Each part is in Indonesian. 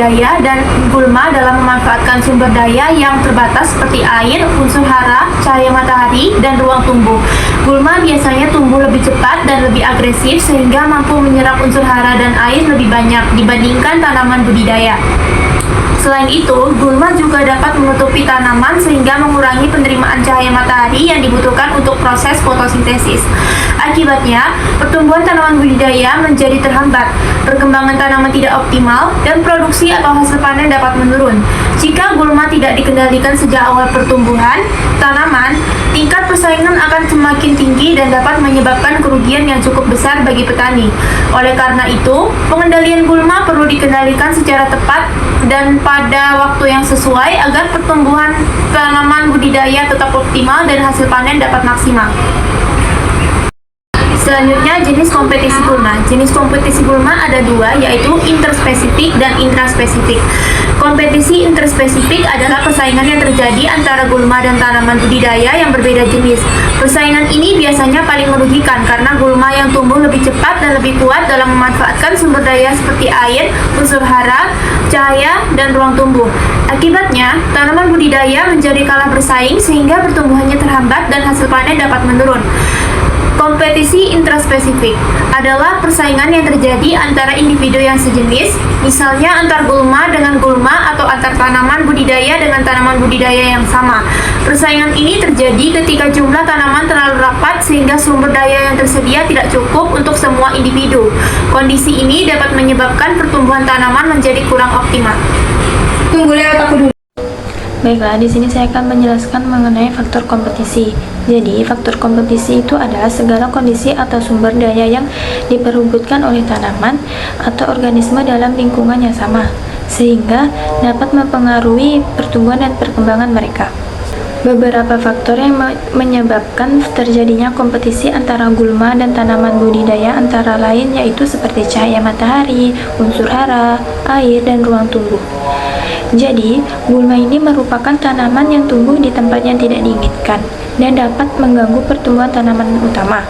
budidaya dan gulma dalam memanfaatkan sumber daya yang terbatas seperti air, unsur hara, cahaya matahari, dan ruang tumbuh. Gulma biasanya tumbuh lebih cepat dan lebih agresif sehingga mampu menyerap unsur hara dan air lebih banyak dibandingkan tanaman budidaya. Selain itu, gulma juga dapat menutupi tanaman sehingga mengurangi penerimaan cahaya matahari yang dibutuhkan untuk proses fotosintesis. Akibatnya, pertumbuhan tanaman budidaya menjadi terhambat, perkembangan tanaman tidak optimal, dan produksi atau hasil panen dapat menurun. Jika gulma tidak dikendalikan sejak awal pertumbuhan tanaman, tingkat persaingan akan semakin tinggi dan dapat menyebabkan kerugian yang cukup besar bagi petani. Oleh karena itu, pengendalian gulma perlu dikendalikan secara tepat dan pada waktu yang sesuai agar pertumbuhan tanaman budidaya tetap optimal dan hasil panen dapat maksimal. Selanjutnya, jenis kompetisi gulma. Jenis kompetisi gulma ada dua, yaitu interspesifik dan intraspesifik. Kompetisi interspesifik adalah persaingan yang terjadi antara gulma dan tanaman budidaya yang berbeda jenis. Persaingan ini biasanya paling merugikan karena gulma yang tumbuh lebih cepat dan lebih kuat dalam memanfaatkan sumber daya seperti air, unsur hara, cahaya, dan ruang tumbuh. Akibatnya, tanaman budidaya menjadi kalah bersaing sehingga pertumbuhannya terhambat dan hasil panen dapat menurun. Kompetisi intraspesifik adalah persaingan yang terjadi antara individu yang sejenis, misalnya antar gulma dengan gulma atau antar tanaman budidaya dengan tanaman budidaya yang sama. Persaingan ini terjadi ketika jumlah tanaman terlalu rapat sehingga sumber daya yang tersedia tidak cukup untuk semua individu. Kondisi ini dapat menyebabkan pertumbuhan tanaman menjadi kurang optimal. Tunggu lewat aku dulu. Baiklah, di sini saya akan menjelaskan mengenai faktor kompetisi. Jadi, faktor kompetisi itu adalah segala kondisi atau sumber daya yang diperebutkan oleh tanaman atau organisme dalam lingkungan yang sama, sehingga dapat mempengaruhi pertumbuhan dan perkembangan mereka. Beberapa faktor yang menyebabkan terjadinya kompetisi antara gulma dan tanaman budidaya antara lain yaitu seperti cahaya matahari, unsur hara, air, dan ruang tumbuh. Jadi, gulma ini merupakan tanaman yang tumbuh di tempat yang tidak diinginkan dan dapat mengganggu pertumbuhan tanaman utama.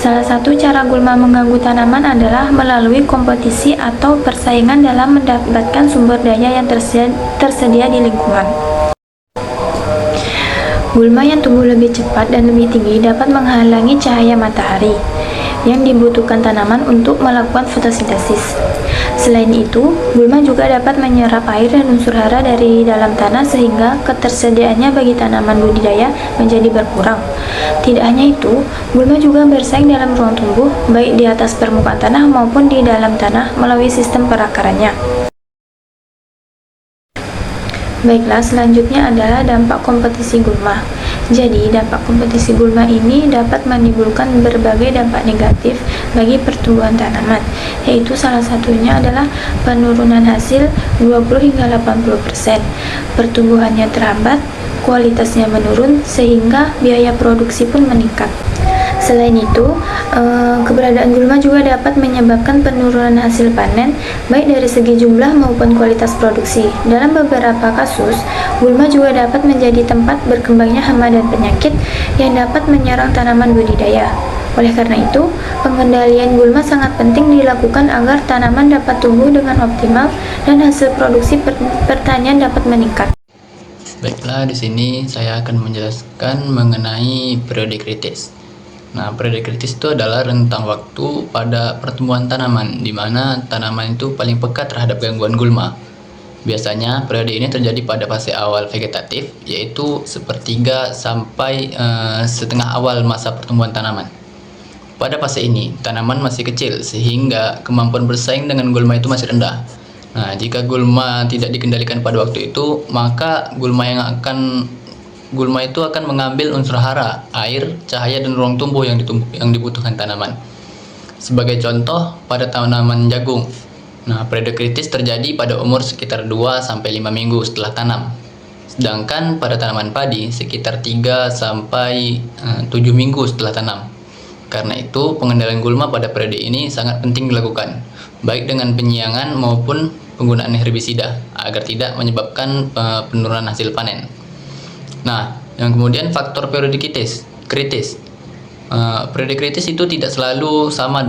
Salah satu cara gulma mengganggu tanaman adalah melalui kompetisi atau persaingan dalam mendapatkan sumber daya yang tersedia di lingkungan. Gulma yang tumbuh lebih cepat dan lebih tinggi dapat menghalangi cahaya matahari yang dibutuhkan tanaman untuk melakukan fotosintesis. Selain itu, gulma juga dapat menyerap air dan unsur hara dari dalam tanah sehingga ketersediaannya bagi tanaman budidaya menjadi berkurang. Tidak hanya itu, gulma juga bersaing dalam ruang tumbuh, baik di atas permukaan tanah maupun di dalam tanah melalui sistem perakarannya. Baiklah, selanjutnya adalah dampak kompetisi gulma. Jadi, dampak kompetisi gulma ini dapat menimbulkan berbagai dampak negatif bagi pertumbuhan tanaman, yaitu salah satunya adalah penurunan hasil 20 hingga 80%. Pertumbuhannya terhambat, kualitasnya menurun, sehingga biaya produksi pun meningkat. Selain itu, keberadaan gulma juga dapat menyebabkan penurunan hasil panen, baik dari segi jumlah maupun kualitas produksi. Dalam beberapa kasus, gulma juga dapat menjadi tempat berkembangnya hama dan penyakit yang dapat menyerang tanaman budidaya. Oleh karena itu, pengendalian gulma sangat penting dilakukan agar tanaman dapat tumbuh dengan optimal dan hasil produksi pertanian dapat meningkat. Baiklah, di sini saya akan menjelaskan mengenai periode kritis. Nah, periode kritis itu adalah rentang waktu pada pertumbuhan tanaman, di mana tanaman itu paling peka terhadap gangguan gulma. Biasanya, periode ini terjadi pada fase awal vegetatif, yaitu sepertiga sampai setengah awal masa pertumbuhan tanaman. Pada fase ini, tanaman masih kecil, sehingga kemampuan bersaing dengan gulma itu masih rendah. Nah, jika gulma tidak dikendalikan pada waktu itu, maka gulma itu akan mengambil unsur hara, air, cahaya, dan ruang tumbuh yang dibutuhkan tanaman. Sebagai contoh, pada tanaman jagung. Nah, periode kritis terjadi pada umur sekitar 2-5 minggu setelah tanam. Sedangkan pada tanaman padi sekitar 3-7 minggu setelah tanam. Karena itu, pengendalian gulma pada periode ini sangat penting dilakukan, baik dengan penyiangan maupun penggunaan herbisida, agar tidak menyebabkan penurunan hasil panen. Nah, yang kemudian faktor periode kritis. Periode kritis itu tidak selalu sama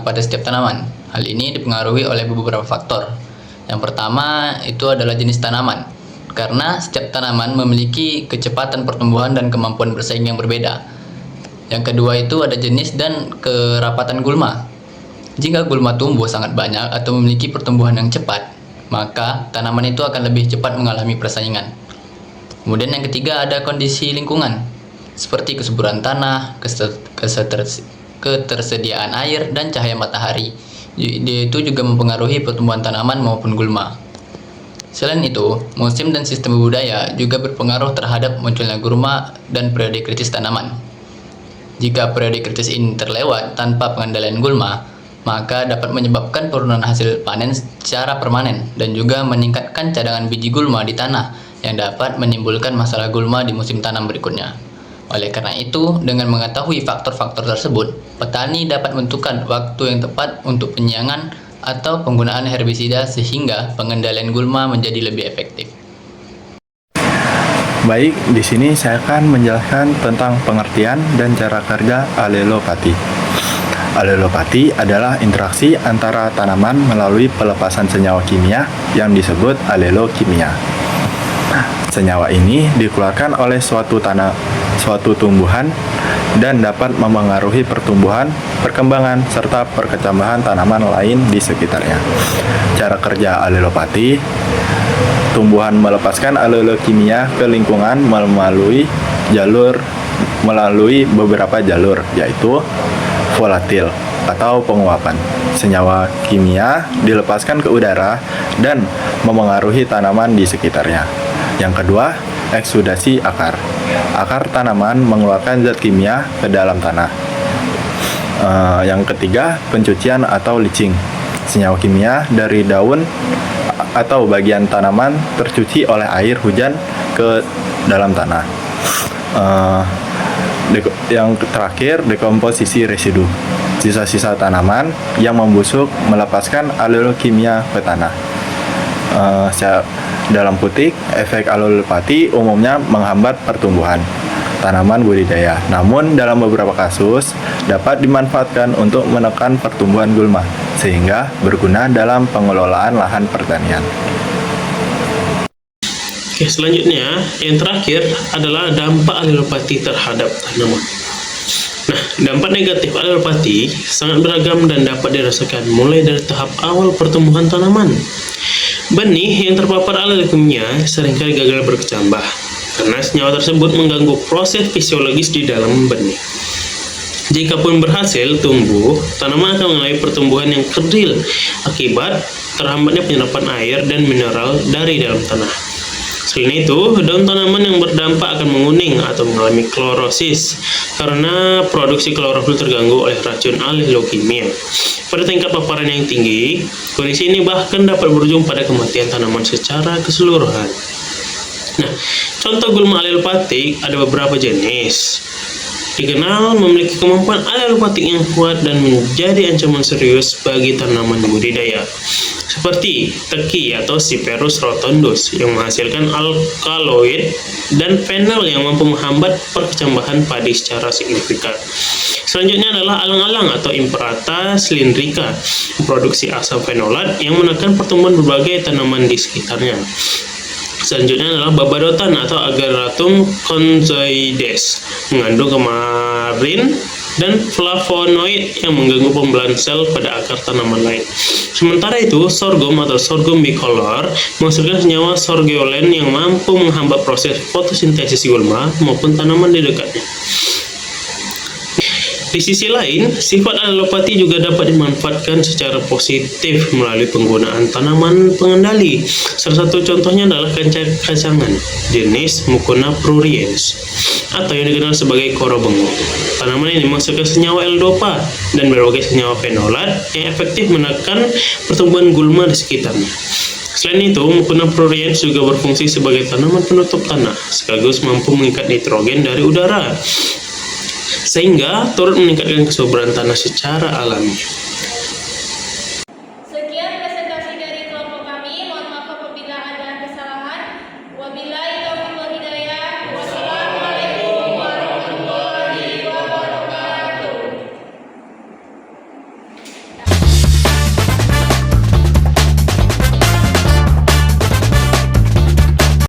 pada setiap tanaman. Hal ini dipengaruhi oleh beberapa faktor. Yang pertama itu adalah jenis tanaman, karena setiap tanaman memiliki kecepatan pertumbuhan dan kemampuan bersaing yang berbeda. Yang kedua itu ada jenis dan kerapatan gulma. Jika gulma tumbuh sangat banyak atau memiliki pertumbuhan yang cepat, maka tanaman itu akan lebih cepat mengalami persaingan. Kemudian yang ketiga ada kondisi lingkungan, seperti kesuburan tanah, ketersediaan air, dan cahaya matahari. Dia itu juga mempengaruhi pertumbuhan tanaman maupun gulma. Selain itu, musim dan sistem budaya juga berpengaruh terhadap munculnya gulma dan periode kritis tanaman. Jika periode kritis ini terlewat tanpa pengendalian gulma, maka dapat menyebabkan penurunan hasil panen secara permanen dan juga meningkatkan cadangan biji gulma di tanah yang dapat menimbulkan masalah gulma di musim tanam berikutnya. Oleh karena itu, dengan mengetahui faktor-faktor tersebut, petani dapat menentukan waktu yang tepat untuk penyiangan atau penggunaan herbisida sehingga pengendalian gulma menjadi lebih efektif. Baik, di sini saya akan menjelaskan tentang pengertian dan cara kerja alelopati. Alelopati adalah interaksi antara tanaman melalui pelepasan senyawa kimia yang disebut alelokimia. Senyawa ini dikeluarkan oleh suatu tumbuhan dan dapat memengaruhi pertumbuhan, perkembangan, serta perkecambahan tanaman lain di sekitarnya. Cara kerja alelopati: tumbuhan melepaskan alelokimia ke lingkungan melalui beberapa jalur, yaitu volatil atau penguapan. Senyawa kimia dilepaskan ke udara dan memengaruhi tanaman di sekitarnya. Yang kedua, eksudasi akar. Akar tanaman mengeluarkan zat kimia ke dalam tanah. Yang ketiga, pencucian atau leaching. Senyawa kimia dari daun atau bagian tanaman tercuci oleh air hujan ke dalam tanah. Yang terakhir, dekomposisi residu. Sisa-sisa tanaman yang membusuk melepaskan alelokimia ke tanah. Dalam petik, efek alelopati umumnya menghambat pertumbuhan tanaman budidaya. Namun, dalam beberapa kasus dapat dimanfaatkan untuk menekan pertumbuhan gulma, sehingga berguna dalam pengelolaan lahan pertanian. Oke, selanjutnya yang terakhir adalah dampak alelopati terhadap tanaman. Nah, dampak negatif alelopati sangat beragam dan dapat dirasakan mulai dari tahap awal pertumbuhan tanaman. Benih yang terpapar alelokimia seringkali gagal berkecambah karena senyawa tersebut mengganggu proses fisiologis di dalam benih. Jikapun berhasil tumbuh, tanaman akan mengalami pertumbuhan yang kerdil akibat terhambatnya penyerapan air dan mineral dari dalam tanah. Selain itu, daun tanaman yang berdampak akan menguning atau mengalami klorosis karena produksi klorofil terganggu oleh racun alelokimia. Pada tingkat paparan yang tinggi, kondisi ini bahkan dapat berujung pada kematian tanaman secara keseluruhan. Nah, contoh gulma alelopatik ada beberapa jenis. Dikenal memiliki kemampuan alelopatik yang kuat dan menjadi ancaman serius bagi tanaman budidaya, seperti teki atau Cyperus rotundus yang menghasilkan alkaloid dan fenol yang mampu menghambat perkecambahan padi secara signifikan. Selanjutnya adalah alang-alang atau Imperata cylindrica, memproduksi asam fenolat yang menekan pertumbuhan berbagai tanaman di sekitarnya. Selanjutnya adalah babadotan atau Ageratum conzoides, mengandung kemarin dan flavonoid yang mengganggu pembelahan sel pada akar tanaman lain. Sementara itu, sorghum atau sorghum bicolor menghasilkan senyawa sorgolen yang mampu menghambat proses fotosintesis gulma maupun tanaman di dekatnya. Di sisi lain, sifat alelopati juga dapat dimanfaatkan secara positif melalui penggunaan tanaman pengendali. Salah satu contohnya adalah kacang-kacangan jenis Mucuna pruriens atau yang dikenal sebagai koro bengong. Tanaman ini menghasilkan senyawa L-dopa dan berbagai senyawa fenolat yang efektif menekan pertumbuhan gulma di sekitarnya. Selain itu, Mucuna pruriens juga berfungsi sebagai tanaman penutup tanah, sekaligus mampu mengikat nitrogen dari udara, sehingga turut meningkatkan kesuburan tanah secara alami.